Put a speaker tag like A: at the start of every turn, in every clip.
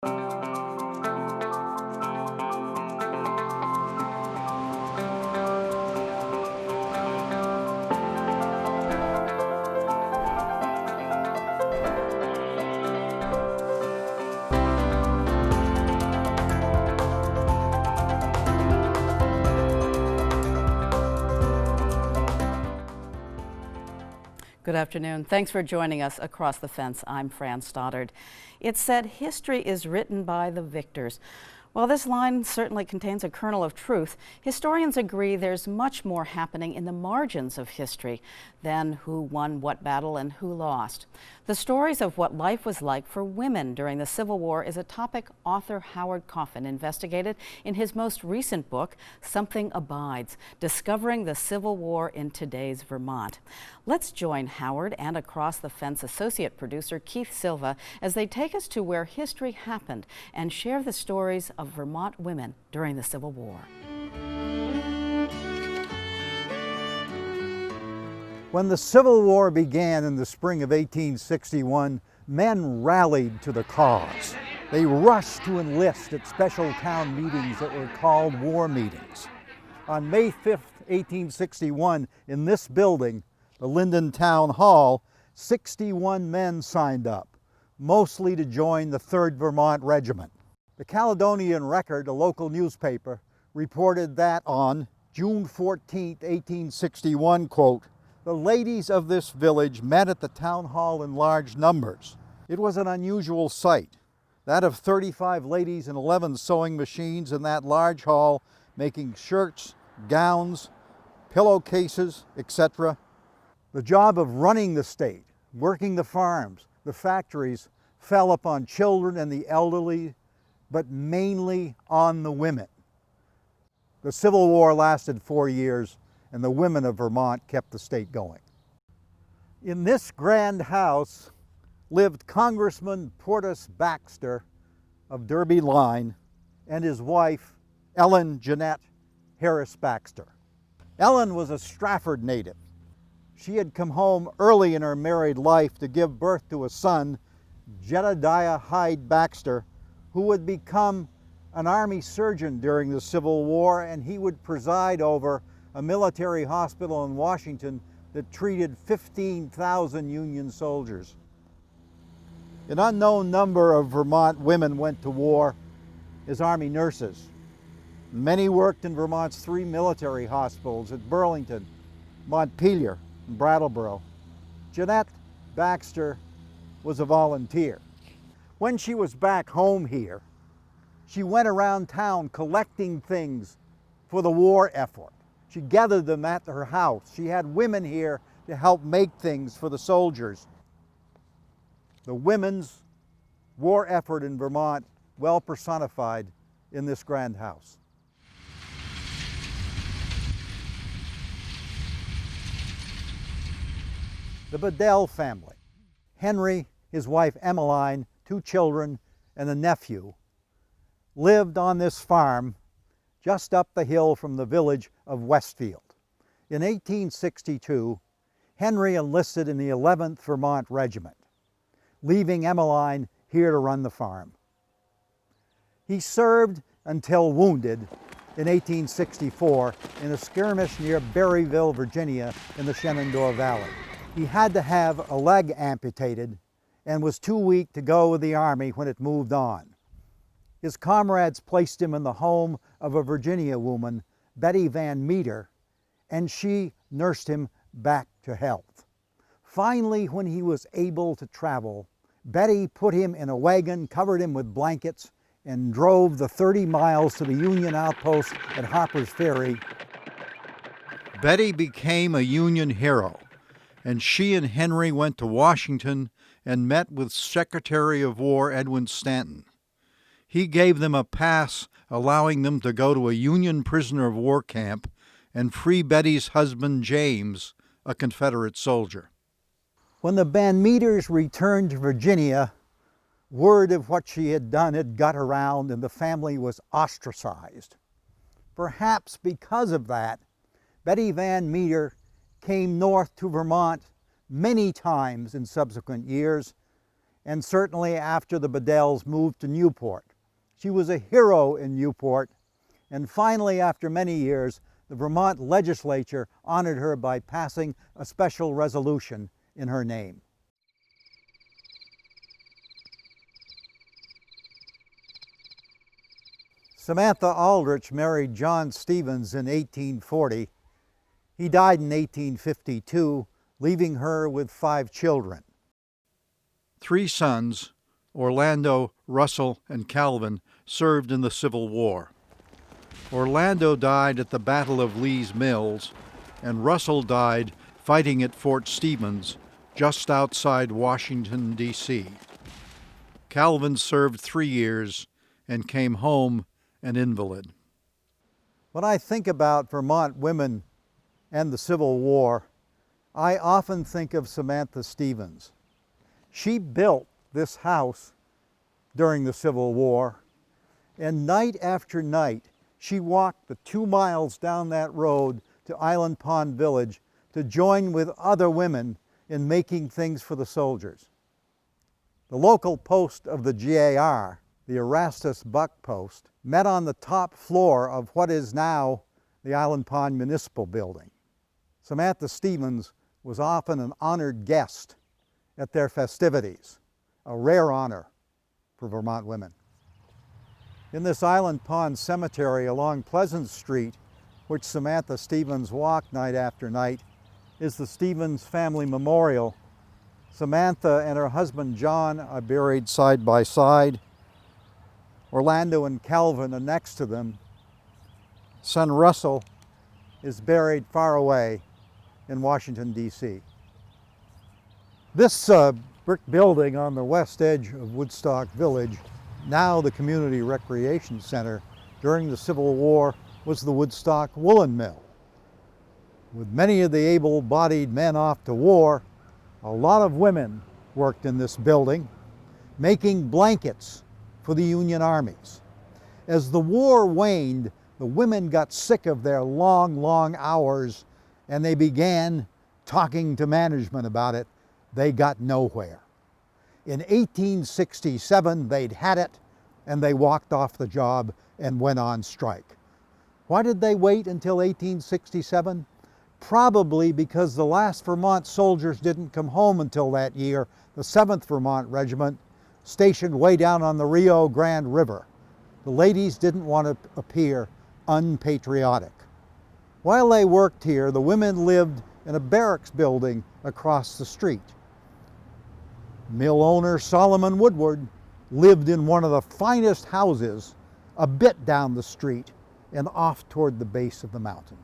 A: Good afternoon. Thanks for joining us across the fence. I'm Fran Stoddard. It's said history is written by the victors. While this line certainly contains a kernel of truth, historians agree there's much more happening in the margins of history than who won what battle and who lost. The stories of what life was like for women during the Civil War is a topic author Howard Coffin investigated in his most recent book, Something Abides, Discovering the Civil War in Today's Vermont. Let's join Howard and Across the Fence associate producer Keith Silva as they take us to where history happened and share the stories of Vermont women during the Civil War.
B: When the Civil War began in the spring of 1861, men rallied to the cause. They rushed to enlist at special town meetings that were called war meetings. On May 5th, 1861, in this building, the Linden Town Hall, 61 men signed up, mostly to join the 3rd Vermont Regiment. The Caledonian Record, a local newspaper, reported that on June 14, 1861, quote, "The ladies of this village met at the town hall in large numbers. It was an unusual sight, that of 35 ladies and 11 sewing machines in that large hall, making shirts, gowns, pillowcases, etc. The job of running the state, working the farms, the factories, fell upon children and the elderly, but mainly on the women. The Civil War lasted 4 years, and the women of Vermont kept the state going." In this grand house lived Congressman Portus Baxter of Derby Line and his wife, Ellen Jeanette Harris Baxter. Ellen was a Stratford native. She had come home early in her married life to give birth to a son, Jedediah Hyde Baxter, who would become an Army surgeon during the Civil War, and he would preside over a military hospital in Washington that treated 15,000 Union soldiers. An unknown number of Vermont women went to war as Army nurses. Many worked in Vermont's 3 military hospitals at Burlington, Montpelier, and Brattleboro. Jeanette Baxter was a volunteer. When she was back home here, she went around town collecting things for the war effort. She gathered them at her house. She had women here to help make things for the soldiers. The women's war effort in Vermont, well personified in this grand house. The Bedell family, Henry, his wife Emmeline, 2 children, and a nephew, lived on this farm just up the hill from the village of Westfield. In 1862, Henry enlisted in the 11th Vermont Regiment, leaving Emmeline here to run the farm. He served until wounded in 1864 in a skirmish near Berryville, Virginia, in the Shenandoah Valley. He had to have a leg amputated and was too weak to go with the Army when it moved on. His comrades placed him in the home of a Virginia woman, Betty Van Meter, and she nursed him back to health. Finally, when he was able to travel, Betty put him in a wagon, covered him with blankets, and drove the 30 miles to the Union outpost at Harper's Ferry. Betty became a Union hero, and she and Henry went to Washington and met with Secretary of War Edwin Stanton. He gave them a pass allowing them to go to a Union prisoner of war camp and free Betty's husband, James, a Confederate soldier. When the Van Meters returned to Virginia, word of what she had done had got around and the family was ostracized. Perhaps because of that, Betty Van Meter came north to Vermont many times in subsequent years and certainly after the Bedells moved to Newport. She was a hero in Newport, and finally, after many years, the Vermont legislature honored her by passing a special resolution in her name. Samantha Aldenrich married John Stevens in 1840. He died in 1852, leaving her with 5 children. 3 sons, Orlando, Russell, and Calvin, served in the Civil War. Orlando died at the Battle of Lee's Mills, and Russell died fighting at Fort Stevens, just outside Washington, D.C. Calvin served 3 years and came home an invalid. When I think about Vermont women and the Civil War, I often think of Samantha Stevens. She built this house during the Civil War, and night after night she walked the 2 miles down that road to Island Pond Village to join with other women in making things for the soldiers. The local post of the GAR, the Erastus Buck Post, met on the top floor of what is now the Island Pond Municipal Building. Samantha Stevens was often an honored guest at their festivities, a rare honor for Vermont women. In this Island Pond Cemetery along Pleasant Street, which Samantha Stevens walked night after night, is the Stevens Family Memorial. Samantha and her husband John are buried side by side. Orlando and Calvin are next to them. Son Russell is buried far away in Washington, D.C. This brick building on the west edge of Woodstock Village, now the Community Recreation Center, during the Civil War was the Woodstock Woolen Mill. With many of the able-bodied men off to war, a lot of women worked in this building, making blankets for the Union armies. As the war waned, the women got sick of their long hours, and they began talking to management about it. They got nowhere. In 1867, they'd had it, and they walked off the job and went on strike. Why did they wait until 1867? Probably because the last Vermont soldiers didn't come home until that year, the 7th Vermont Regiment, stationed way down on the Rio Grande River. The ladies didn't want to appear unpatriotic. While they worked here, the women lived in a barracks building across the street. Mill owner Solomon Woodward lived in one of the finest houses a bit down the street and off toward the base of the mountain.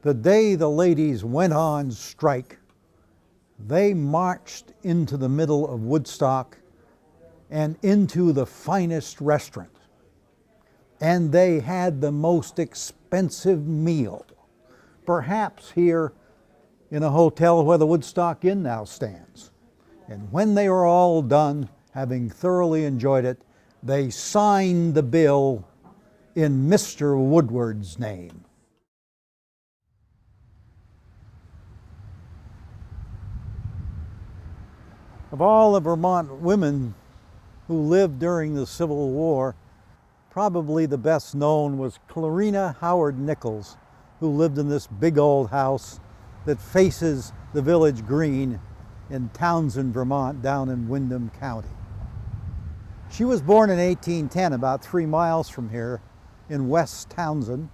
B: The day the ladies went on strike, they marched into the middle of Woodstock and into the finest restaurant. And they had the most expensive meal, perhaps here in a hotel where the Woodstock Inn now stands. And when they were all done, having thoroughly enjoyed it, they signed the bill in Mr. Woodward's name. Of all the Vermont women who lived during the Civil War, probably the best known was Clara Howard Nichols, who lived in this big old house that faces the village green in Townsend, Vermont, down in Windham County. She was born in 1810, about 3 miles from here, in West Townsend.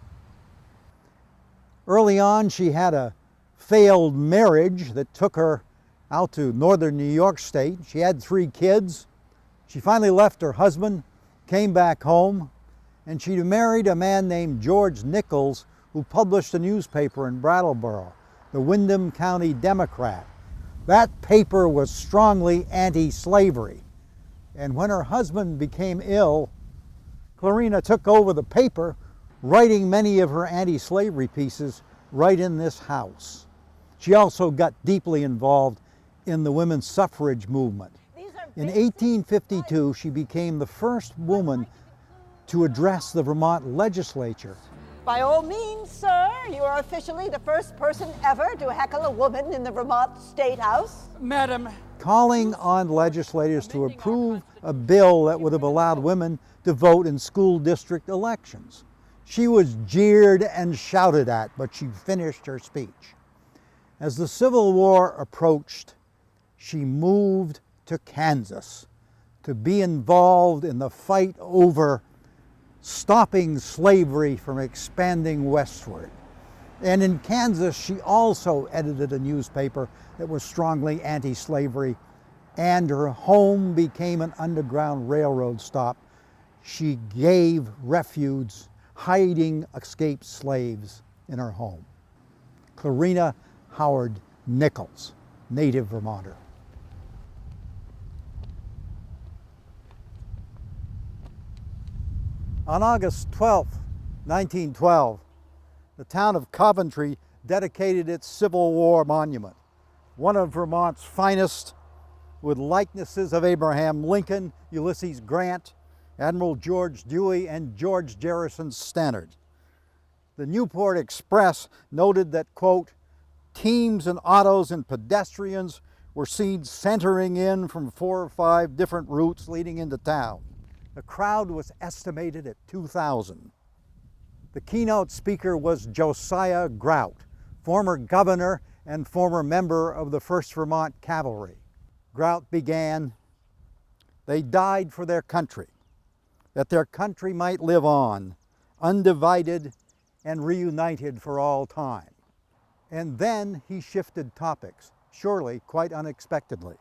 B: Early on, she had a failed marriage that took her out to northern New York State. She had 3 kids. She finally left her husband, came back home, and she married a man named George Nichols, who published a newspaper in Brattleboro, the Windham County Democrat. That paper was strongly anti-slavery. And when her husband became ill, Clara took over the paper, writing many of her anti-slavery pieces right in this house. She also got deeply involved in the women's suffrage movement. In 1852, she became the first woman to address the Vermont legislature.
C: By all means, sir, you are officially the first person ever to heckle a woman in the Vermont State House.
D: Madam,
B: calling on legislators to approve a bill that would have allowed women to vote in school district elections. She was jeered and shouted at, but she finished her speech. As the Civil War approached, she moved to Kansas to be involved in the fight over stopping slavery from expanding westward. And in Kansas, she also edited a newspaper that was strongly anti-slavery, and her home became an Underground Railroad stop. She gave refuge, hiding escaped slaves in her home. Clara Howard Nichols, native Vermonter. On August 12, 1912, the town of Coventry dedicated its Civil War monument, one of Vermont's finest, with likenesses of Abraham Lincoln, Ulysses Grant, Admiral George Dewey, and George Garrison Stannard. The Newport Express noted that, quote, teams and autos and pedestrians were seen centering in from 4 or 5 different routes leading into town. The crowd was estimated at 2,000. The keynote speaker was Josiah Grout, former governor and former member of the 1st Vermont Cavalry. Grout began, "They died for their country, that their country might live on, undivided and reunited for all time." And then he shifted topics, surely quite unexpectedly.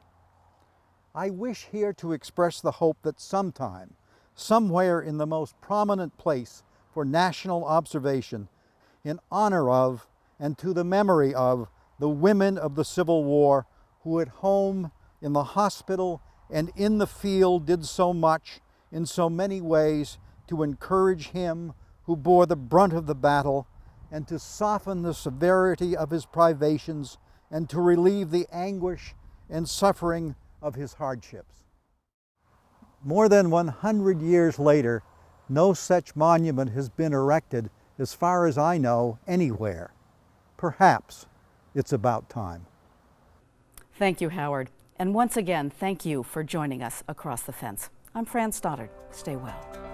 B: I wish here to express the hope that sometime, somewhere in the most prominent place for national observation, in honor of and to the memory of the women of the Civil War who at home, in the hospital, and in the field did so much in so many ways to encourage him who bore the brunt of the battle and to soften the severity of his privations and to relieve the anguish and suffering of his hardships. More than 100 years later, no such monument has been erected, as far as I know, anywhere. Perhaps it's about time.
A: Thank you, Howard. And once again, thank you for joining us across the fence. I'm Fran Stoddard. Stay well.